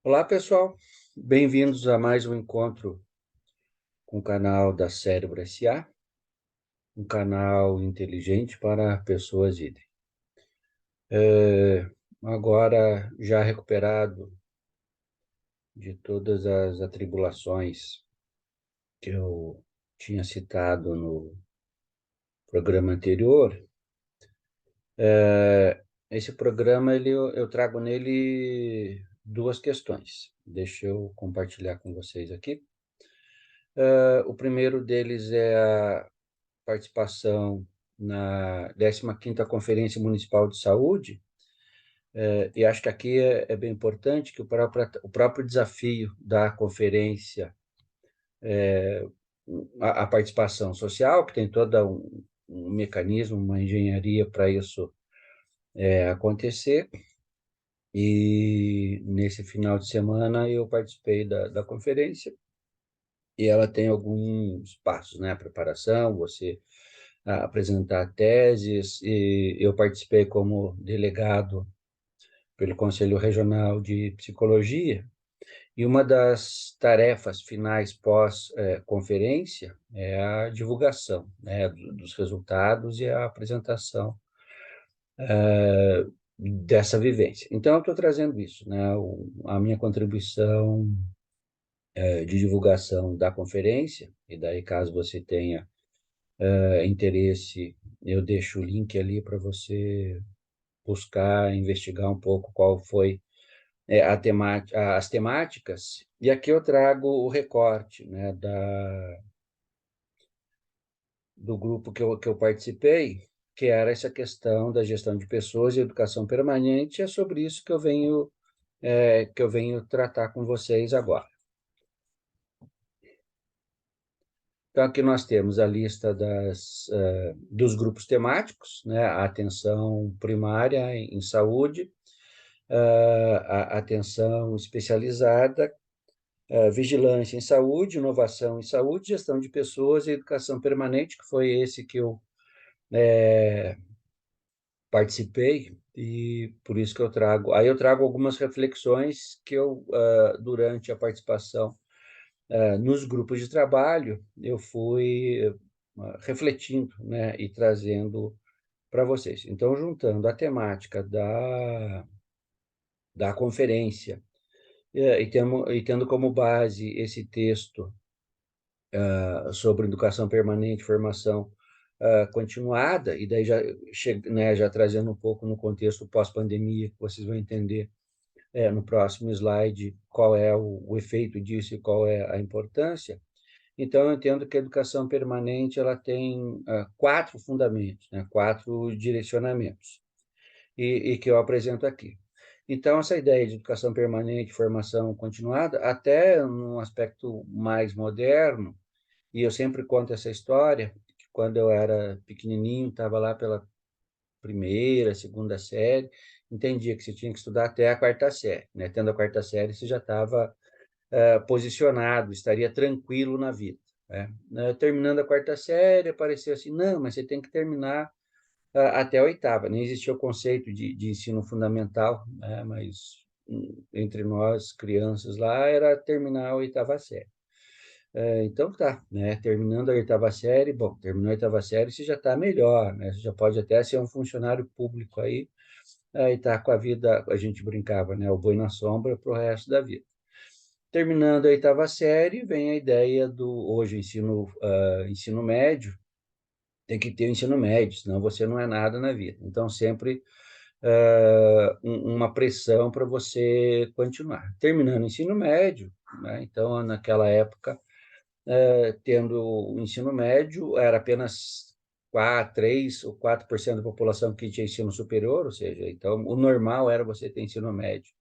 Olá, pessoal. Bem-vindos a mais um encontro com o canal da Cérebro SA, um canal inteligente para pessoas idem. Agora, já recuperado de todas as atribulações que eu tinha citado no programa anterior, esse programa eu trago nele duas questões. Deixa eu compartilhar com vocês aqui. O primeiro deles é a participação na 15ª Conferência Municipal de Saúde, e acho que aqui é bem importante que o próprio desafio da conferência, a participação social, que tem todo um mecanismo, uma engenharia para isso acontecer, e nesse final de semana eu participei da conferência, e ela tem alguns passos, né? A preparação, você apresentar teses, e eu participei como delegado pelo Conselho Regional de Psicologia, e uma das tarefas finais pós-conferência é a divulgação, né, dos resultados e a apresentação dessa vivência. Então, eu estou trazendo isso, né, a minha contribuição de divulgação da conferência, e daí, caso você tenha interesse, eu deixo o link ali para você buscar, investigar um pouco qual foi as temáticas, e aqui eu trago o recorte, né, do grupo que eu participei, que era essa questão da gestão de pessoas e educação permanente, é sobre isso que eu venho tratar com vocês agora. Então, aqui nós temos a lista dos grupos temáticos, né, a atenção primária em saúde, a atenção especializada, vigilância em saúde, inovação em saúde, gestão de pessoas e educação permanente, que foi esse que eu participei, e por isso que eu trago. Aí eu trago algumas reflexões que eu, durante a participação nos grupos de trabalho, eu fui refletindo, né, e trazendo para vocês. Então, juntando a temática da conferência, e tendo como base esse texto sobre educação permanente, formação continuada, e daí já trazendo um pouco no contexto pós-pandemia, que vocês vão entender no próximo slide qual é o efeito disso e qual é a importância. Então, eu entendo que a educação permanente ela tem 4 fundamentos, né, 4 direcionamentos, e que eu apresento aqui. Então, essa ideia de educação permanente, formação continuada, até num aspecto mais moderno, e eu sempre conto essa história, que quando eu era pequenininho, estava lá pela primeira, segunda série, entendia que você tinha que estudar até a quarta série, né? Tendo a quarta série, você já estava posicionado, estaria tranquilo na vida, né? Terminando a quarta série, apareceu assim, não, mas você tem que terminar até a oitava. Nem existia o conceito de ensino fundamental, né? Mas entre nós, crianças lá, era terminar a oitava série. Então tá, né? Terminando a oitava série, bom, terminou a oitava série, você já está melhor, né? Você já pode até ser um funcionário público aí tá com a vida, a gente brincava, né? O boi na sombra para o resto da vida. Terminando a oitava série, vem a ideia hoje, ensino médio, tem que ter o ensino médio, senão você não é nada na vida. Então, sempre uma pressão para você continuar. Terminando o ensino médio, né? Então, naquela época, tendo o ensino médio, era apenas 3 ou 4% da população que tinha ensino superior, ou seja, então o normal era você ter ensino médio,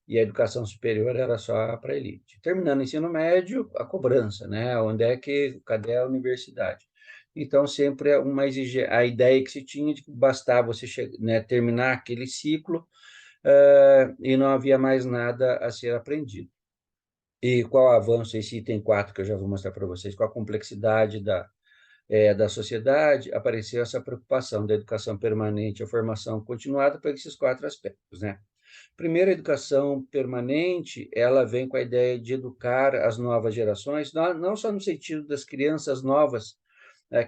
e a educação superior era só para a elite. Terminando o ensino médio, a cobrança, né? Cadê a universidade? Então, sempre a ideia que se tinha de que bastava você né, terminar aquele ciclo, e não havia mais nada a ser aprendido. E qual o avanço, esse item 4 que eu já vou mostrar para vocês, com a complexidade da sociedade, apareceu essa preocupação da educação permanente, a formação continuada para esses 4 aspectos, né? Primeiro, a educação permanente, ela vem com a ideia de educar as novas gerações, não só no sentido das crianças novas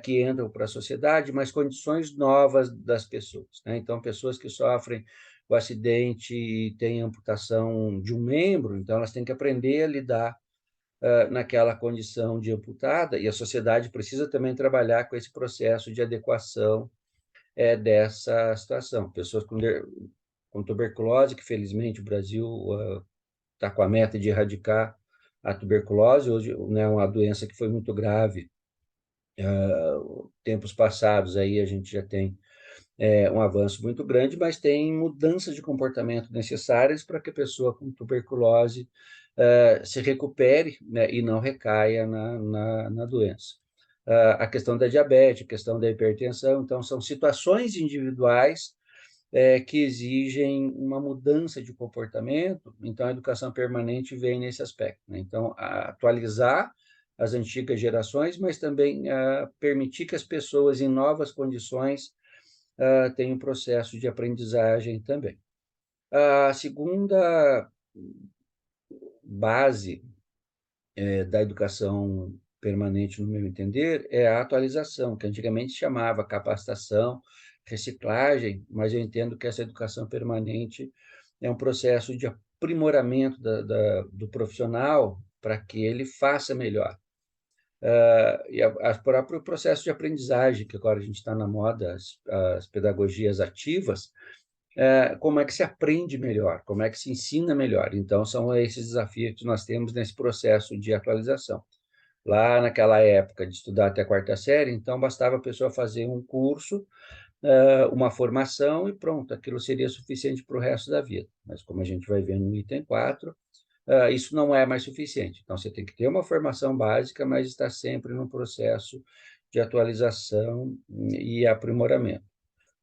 que entram para a sociedade, mas condições novas das pessoas, né? Então, pessoas que sofrem o acidente e têm amputação de um membro, então elas têm que aprender a lidar naquela condição de amputada, e a sociedade precisa também trabalhar com esse processo de adequação dessa situação. Pessoas com tuberculose, que felizmente o Brasil está com a meta de erradicar a tuberculose, hoje, né, uma doença que foi muito grave. Tempos passados aí a gente já tem um avanço muito grande, mas tem mudanças de comportamento necessárias para que a pessoa com tuberculose se recupere, né, e não recaia na doença. A questão da diabetes, a questão da hipertensão, então são situações individuais que exigem uma mudança de comportamento, então a educação permanente vem nesse aspecto, né? Então, atualizar as antigas gerações, mas também permitir que as pessoas em novas condições tenham um processo de aprendizagem também. A segunda base da educação permanente, no meu entender, é a atualização, que antigamente se chamava capacitação, reciclagem, mas eu entendo que essa educação permanente é um processo de aprimoramento do profissional para que ele faça melhor. E o próprio processo de aprendizagem, que agora a gente está na moda, as pedagogias ativas, como é que se aprende melhor, como é que se ensina melhor. Então, são esses desafios que nós temos nesse processo de atualização. Lá naquela época de estudar até a quarta série, então bastava a pessoa fazer um curso, uma formação e pronto, aquilo seria suficiente para o resto da vida. Mas como a gente vai ver no item 4, isso não é mais suficiente. Então, você tem que ter uma formação básica, mas está sempre no processo de atualização e aprimoramento.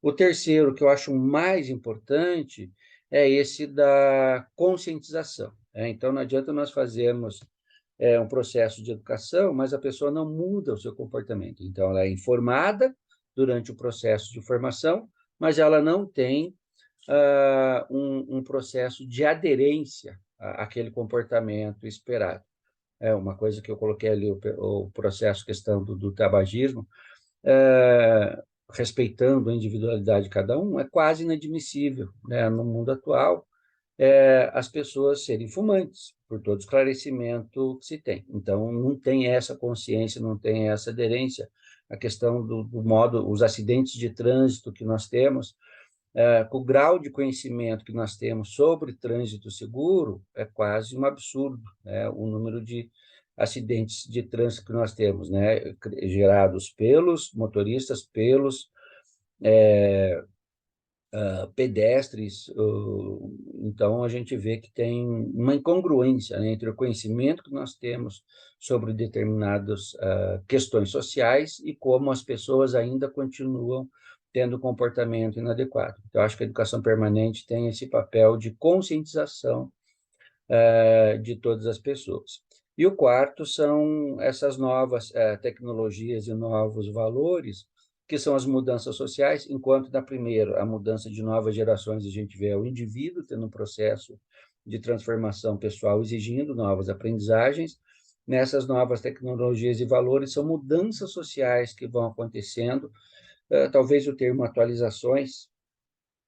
O terceiro, que eu acho mais importante, é esse da conscientização. Então, não adianta nós fazermos um processo de educação, mas a pessoa não muda o seu comportamento. Então, ela é informada durante o processo de formação, mas ela não tem um processo de aderência àquele comportamento esperado. É uma coisa que eu coloquei ali, o processo, questão do tabagismo, é, respeitando a individualidade de cada um, é quase inadmissível, né, no mundo atual, as pessoas serem fumantes, por todo esclarecimento que se tem. Então, não tem essa consciência, não tem essa aderência. A questão do modo, os acidentes de trânsito que nós temos, com o grau de conhecimento que nós temos sobre trânsito seguro, é quase um absurdo, né? O número de acidentes de trânsito que nós temos, né? Gerados pelos motoristas, pelos pedestres. Então, a gente vê que tem uma incongruência, né, entre o conhecimento que nós temos sobre determinadas questões sociais e como as pessoas ainda continuam tendo comportamento inadequado. Então, acho que a educação permanente tem esse papel de conscientização de todas as pessoas. E o quarto são essas novas tecnologias e novos valores, que são as mudanças sociais, enquanto na primeira, a mudança de novas gerações, a gente vê o indivíduo tendo um processo de transformação pessoal exigindo novas aprendizagens. Nessas novas tecnologias e valores, são mudanças sociais que vão acontecendo. Talvez o termo atualizações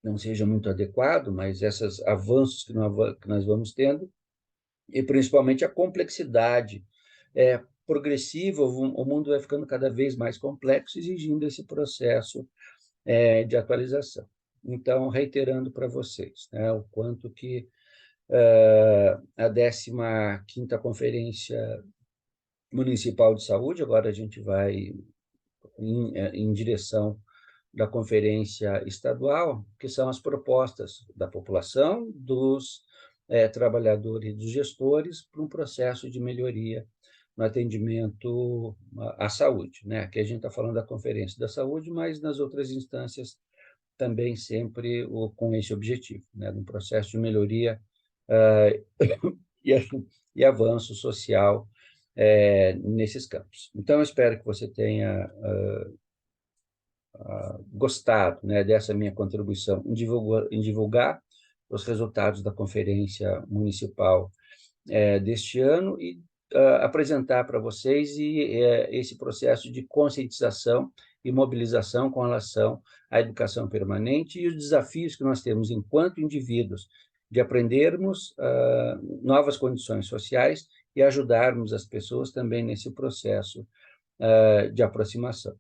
não seja muito adequado, mas esses avanços que nós vamos tendo, e principalmente a complexidade progressiva, o mundo vai ficando cada vez mais complexo, exigindo esse processo de atualização. Então, reiterando para vocês, né, o quanto que a 15ª Conferência Municipal de Saúde, agora a gente vai em direção da Conferência Estadual, que são as propostas da população, dos trabalhadores e dos gestores para um processo de melhoria no atendimento à saúde, né? Aqui a gente está falando da Conferência da Saúde, mas nas outras instâncias também sempre com esse objetivo, né? Um processo de melhoria e, e avanço social nesses campos. Então, eu espero que você tenha gostado, né, dessa minha contribuição em divulgar os resultados da conferência municipal deste ano e apresentar para vocês esse processo de conscientização e mobilização com relação à educação permanente e os desafios que nós temos enquanto indivíduos de aprendermos novas condições sociais e ajudarmos as pessoas também nesse processo de aproximação.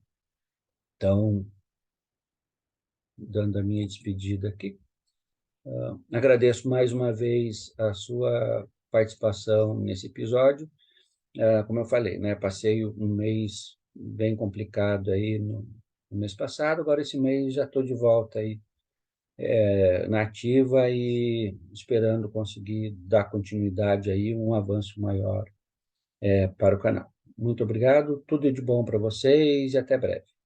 Então, dando a minha despedida aqui, agradeço mais uma vez a sua participação nesse episódio. Como eu falei, né, passei um mês bem complicado aí no mês passado, agora esse mês já estou de volta aí na ativa e esperando conseguir dar continuidade aí, um avanço maior para o canal. Muito obrigado, tudo de bom para vocês e até breve.